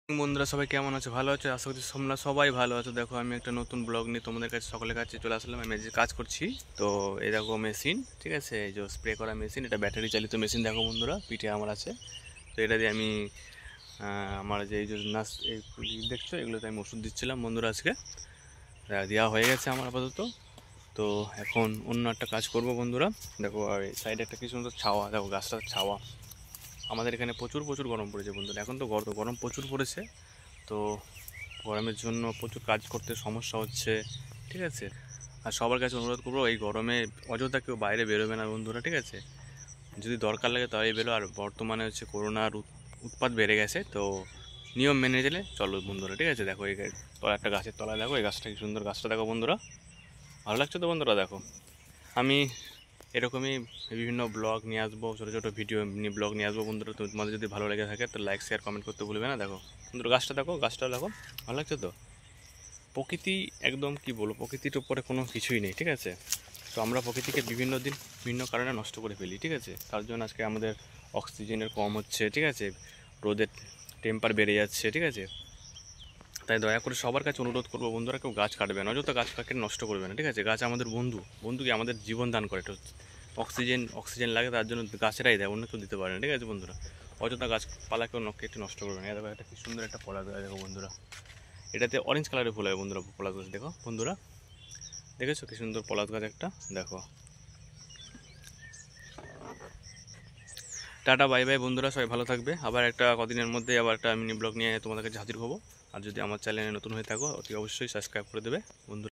বন্ধুরা সবাই কেমন আছে? ভালো আছে? আশা করছি তোমরা সবাই ভালো আছো। দেখো আমি একটা নতুন ব্লগ নিয়ে তোমাদের কাছে সকলের কাছে চলে আসলাম। আমি যে কাজ করছি, তো এই দেখো মেশিন, ঠিক আছে, এই যে স্প্রে করা মেশিন, এটা ব্যাটারি চালিত মেশিন। দেখো বন্ধুরা, পিঠে আমার আছে। তো এটা দিয়ে আমি আমার যে এই যে নার্স এই দেখছো, এগুলোতে আমি ওষুধ দিচ্ছিলাম বন্ধুরা। আজকে দেওয়া হয়ে গেছে আমার আপাতত। তো এখন অন্য একটা কাজ করব বন্ধুরা। দেখো আর সাইডে একটা কি সুন্দর ছাওয়া, দেখো গাছটার ছাওয়া। আমাদের এখানে প্রচুর প্রচুর গরম পড়েছে বন্ধুরা। এখন তো গরম প্রচুর পড়েছে। তো গরমের জন্য প্রচুর কাজ করতে সমস্যা হচ্ছে, ঠিক আছে। আর সবার কাছে অনুরোধ করবো, এই গরমে অযথা কেউ বাইরে বেরোবে না বন্ধুরা, ঠিক আছে। যদি দরকার লাগে তাই বেরো। আর বর্তমানে হচ্ছে করোনার উৎপাত বেড়ে গেছে, তো নিয়ম মেনে গেলে চলো বন্ধুরা, ঠিক আছে। দেখো এই তলা, একটা গাছের তলায় দেখো, এই গাছটা কি সুন্দর, গাছটা দেখো বন্ধুরা, ভালো লাগছে তো বন্ধুরা। দেখো আমি এরকমই বিভিন্ন ব্লগ নিয়ে আসবো, ছোটো ছোটো ভিডিও নিয়ে ব্লগ নিয়ে আসবো বন্ধুরা। তো তোমাদের যদি ভালো লেগে থাকে তো লাইক শেয়ার কমেন্ট করতে ভুলবে না। দেখো বন্ধুরা গাছটা দেখো, গাছটা দেখো, ভালো লাগছে তো। প্রকৃতি একদম কি বলবো, প্রকৃতির উপরে কোনো কিছুই নেই, ঠিক আছে। তো আমরা প্রকৃতিকে বিভিন্ন দিন বিভিন্ন কারণে নষ্ট করে ফেলি, ঠিক আছে। তার জন্য আজকে আমাদের অক্সিজেনের কম হচ্ছে, ঠিক আছে, রোদের টেম্পার বেড়ে যাচ্ছে, ঠিক আছে। তাই দয়া করে সবার কাছে অনুরোধ করবো বন্ধুরা, কেউ গাছ কাটবে না, অযথা গাছ কাটে নষ্ট করবে না, ঠিক আছে। গাছ আমাদের বন্ধু, বন্ধুকে আমাদের জীবন দান করে। এটা হচ্ছে অক্সিজেন লাগে, তার জন্য গাছেরাই দেয়, অন্য কেউ দিতে পারে না, ঠিক আছে বন্ধুরা। অযথা গাছপালা কেউ কেটে নষ্ট করবে না। দেখো একটা কি সুন্দর একটা পলাশ গাছ, দেখো বন্ধুরা, এটাতে অরেঞ্জ কালারের ফুল হয় বন্ধুরা। পলাশ গাছ দেখো বন্ধুরা, দেখেছো কি সুন্দর পলাশ গাছ একটা, দেখো। টাটা বাই বাই বন্ধুরা, সবাই ভালো থাকবে। আবার একটা কদিনের মধ্যে আবার একটা মিনি ব্লগ নিয়ে তোমাদের কাছে হাজির হবো। আর যদি আমার চ্যানেলে নতুন হয়ে থাকো অতি অবশ্যই সাবস্ক্রাইব করে দেবে বন্ধুরা।